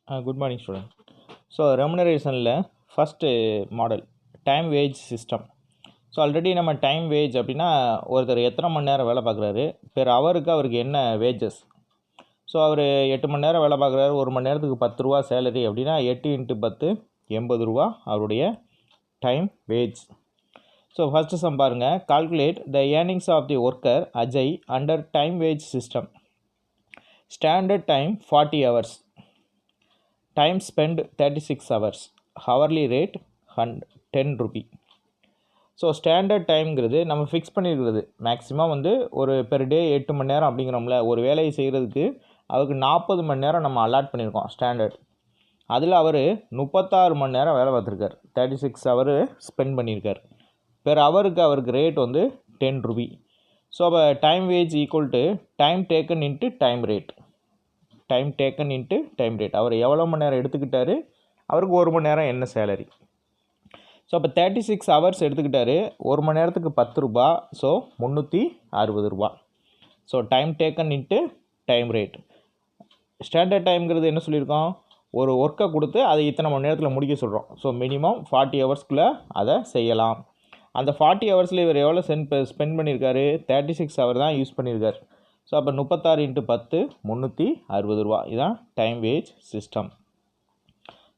Good morning, student. So, remuneration first model time wage system. So already நம்ம time wage அப்படின்னா ஒருத்தர் எத்தனை மணி நேரம் வேலை பார்க்குறாரு பெர் ஹவருக்கு அவருக்கு என்ன வேஜஸ். ஸோ அவர் 8 மணி நேரம் வேலை பார்க்குறாரு, 1 மணி நேரத்துக்கு 10 ரூபா சேலரி அப்படின்னா 8 × 10 80 ரூபா அவருடைய time wage. So first sum பாருங்கள். Calculate the earnings of the worker Ajay under time wage system. Standard time 40 hours. Time spend 36 hours. Hourly rate 10 rupee. So standard டைம்ங்கிறது நம்ம ஃபிக்ஸ் பண்ணியிருக்கிறது. மேக்ஸிமம் ஒரு பெர் டே 8 மணி நேரம் அப்படிங்கிறோம்ல, ஒரு வேலையை செய்கிறதுக்கு அவருக்கு 40 மணி நேரம் நம்ம அலாட் பண்ணியிருக்கோம் ஸ்டாண்டர்ட். அதில் அவர் 36 மணி நேரம் வேலை பார்த்துருக்கார், 36 hour ஸ்பெண்ட் பண்ணியிருக்கார். பெர் ஹவருக்கு அவருக்கு ரேட் 10 rupee. ஸோ அப்போ time wage equal to time taken into time rate. Time taken into time rate. அவர் எவ்வளோ மணி நேரம் எடுத்துக்கிட்டாரு, அவருக்கு 1 மணி நேரம் என்ன சேலரி. ஸோ அப்போ 36 hours எடுத்துக்கிட்டாரு, 1 மணி நேரத்துக்கு 10 ரூபா, ஸோ 360 ரூபா. So time taken into time rate. Standard டைம்ங்கிறது என்ன சொல்லியிருக்கோம், ஒரு ஒர்க்கை கொடுத்து அதை இத்தனை மணி நேரத்தில் முடிக்க சொல்கிறோம். ஸோ மினிமம் 40 hours அதை செய்யலாம். அந்த 40 hours இவர் எவ்வளோ ஸ்பெண்ட் பண்ணியிருக்காரு, 36 hour தான் யூஸ் பண்ணியிருக்காரு. ஸோ அப்போ 36 × 10 360 ரூபா. இதுதான் time wage system.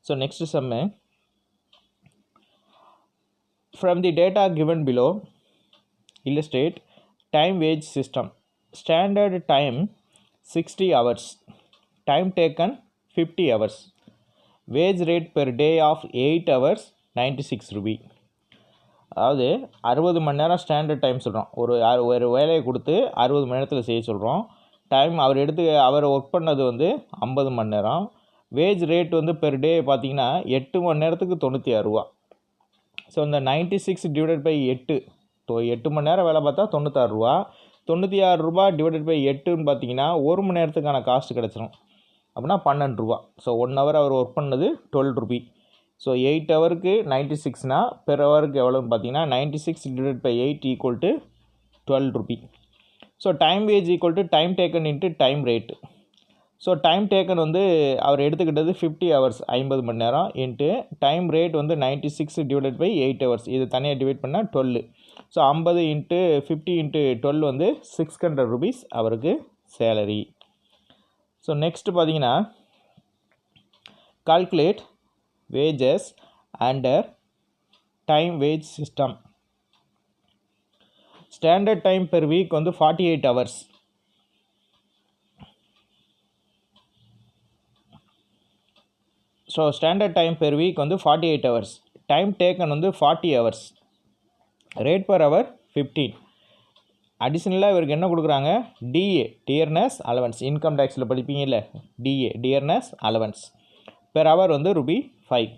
So next சம்மு. From the data given below, illustrate time wage system. Standard time 60 hours. Time taken 50 hours. Wage rate per day of 8 hours 96 rupee. அதாவது 60 மணி நேரம் standard time சொல்கிறோம். ஒரு வேலையை கொடுத்து 60 மணி நேரத்தில் செய்ய சொல்கிறோம். டைம் அவர் ஒர்க் பண்ணது 50 மணி நேரம். வேஜ் ரேட் பெர் டே பார்த்திங்கன்னா 8 மணி நேரத்துக்கு 96 ரூபா. ஸோ இந்த 96 டிவைடட் பை 8, 8 மணி நேரம் வேலை பார்த்தா 96 ரூபா. 96 ரூபா டிவைடட் பை 8ன்னு பார்த்தீங்கன்னா 1 மணி நேரத்துக்கான காஸ்ட் கிடச்சிரும். அப்படின்னா 12 ரூபா. ஸோ 1 hour அவர் ஒர்க் பண்ணது 12 rupee. ஸோ 8 hourக்கு 96னா பெர் ஹவருக்கு எவ்வளோன்னு பார்த்தீங்கன்னா 96 divided by 8 equal to 12 rupee. So time wage equal to time taken into time rate. So time taken அவர் எடுத்துக்கிட்டது 50 hours 50 மணி நேரம் into time rate 96 divided by 8 hours. இது தனியாக டிவைட் பண்ணால் 12. ஸோ 50 × 50 × 12 600 rupees அவருக்கு சேலரி. ஸோ நெக்ஸ்ட் பார்த்தீங்கன்னா calculate wages under time wage system. Standard time per week 48 hours. So standard time per week 48 hours. Time taken 40 hours. Rate per hour 15. அடிஷ்னலாக இவருக்கு என்ன கொடுக்குறாங்க, DA dearness allowance. Income டேக்ஸில் படிப்பீங்கல்ல, DA dearness allowance. Per hour rupee 5.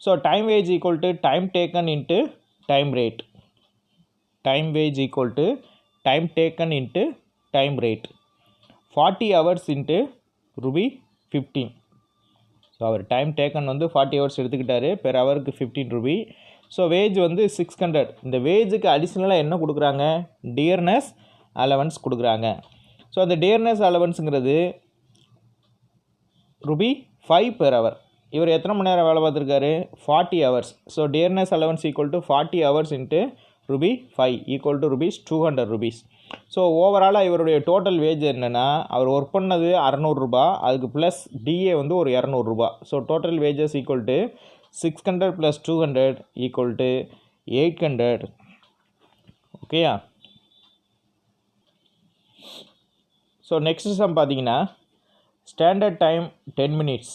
So time wage equal to time taken into time rate. Time wage equal to time taken into time rate. 40 hours into rupee 15. So அவர் time taken 40 hours எடுத்துக்கிட்டாரு, per ஹவருக்கு 15 rupee. So wage 600. இந்த வேஜுக்கு அடிஷ்னலாக என்ன கொடுக்குறாங்க, dearness allowance கொடுக்குறாங்க. So அந்த dearness அலவன்ஸுங்கிறது Ruby 5 per hour. இவர் எத்தனை மணி நேரம் வேலை பார்த்துருக்காரு, 40 hours. So dearness allowance equal to 40 hours into Ruby 5 equal to rupees 200 rupees. So ஓவராலாக இவருடைய டோட்டல் வேஜ் என்னென்னா, அவர் ஒர்க் பண்ணது 600 ரூபா, அதுக்கு ப்ளஸ் டிஏ ஒரு 200 ரூபா. So total wages equal to 600 + 200 equal to 800. ஓகேயா. ஸோ நெக்ஸ்ட் சம் பார்த்தீங்கன்னா standard time 10 minutes.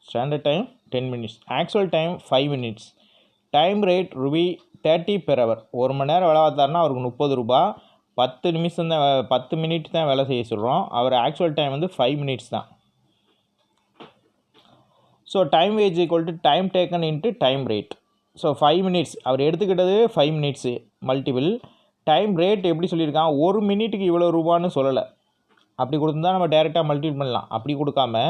Standard time 10 minutes. Actual time 5 minutes. Time rate Ruby 30 per hour. 1 மணி நேரம் வேலை பார்த்தாருன்னா அவருக்கு 30 ரூபா. 10 நிமிஷம் தான் 10 minute தான் வேலை செய்ய சொல்கிறோம். அவர் ஆக்சுவல் டைம் 5 minutes தான். So time wage equal to time taken into time rate. So 5 minutes அவர் எடுத்துக்கிட்டது 5 minutes மல்டிபிள். டைம் ரேட் எப்படி சொல்லியிருக்கான், 1 minute-க்கு இவ்வளோ ரூபான்னு சொல்லலை. அப்படி கொடுத்துருந்தா நம்ம டேரெக்டாக மல்டிபிள் பண்ணலாம். அப்படி கொடுக்காம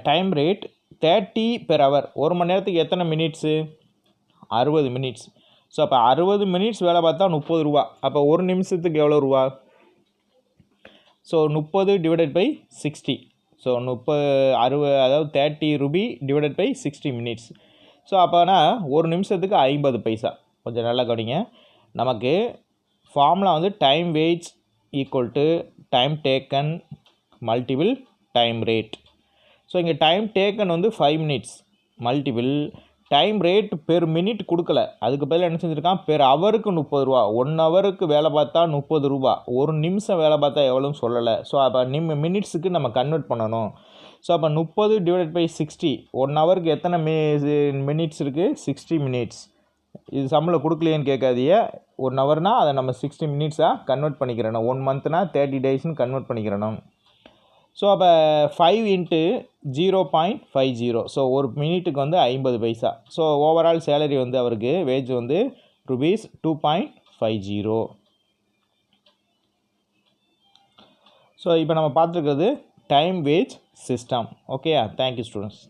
டைம் ரேட் 30 per hour. 1 மணி நேரத்துக்கு எத்தனை மினிட்ஸு, 60 minutes. ஸோ அப்போ 60 minutes வேலை பார்த்தா 30 ரூபா. அப்போ 1 நிமிஷத்துக்கு எவ்வளோ ரூபா, ஸோ 30 டிவைடட் பை 60. ஸோ 60 அதாவது 30 rupee divided by 60 minutes. So அப்போனா ஒரு நிமிஷத்துக்கு 50 பைசா. கொஞ்சம் நல்லா கவனிங்க. நமக்கு ஃபார்முலா வந்து time wage equal to time taken multiple time rate. So இங்கே டைம் டேக்கன் வந்து 5 minutes multiple time rate per minute கொடுக்கல, அதுக்கு பதிலாக என்ன செஞ்சுருக்கான், பெர் ஹவருக்கு 30 ரூபா. 1 ஹவருக்கு வேலை பார்த்தா 30 ரூபா, ஒரு நிமிஷம் வேலை பார்த்தா எவ்வளோன்னு சொல்லலை. ஸோ அப்போ மினிட்ஸுக்கு நம்ம கன்வெர்ட் பண்ணணும். ஸோ அப்போ 30 டிவைடட் பை 60, 1 ஹவருக்கு எத்தனை மினிட்ஸ் இருக்குது, 60 மினிட்ஸ். இது சம்பளம் கொடுக்கலையேன்னு கேட்காதீங்க. 1 ஹவர்னால் அதை நம்ம 60 மினிட்ஸாக கன்வெர்ட் பண்ணிக்கிறணும். 1 மந்த்னா 30 டேஸ்ன்னு கன்வெர்ட் பண்ணிக்கிறணும். ஸோ அப்போ 5 இன்ட்டு 0.50. ஸோ ஒரு மினிட்டுக்கு வந்து 50 பைசா. ஸோ ஓவரால் சேலரி வந்து அவருக்கு வேஜ் வந்து ருபீஸ் 2.50. ஸோ இப்போ நம்ம பார்த்துருக்கிறது time wage system. Okay, thank you students.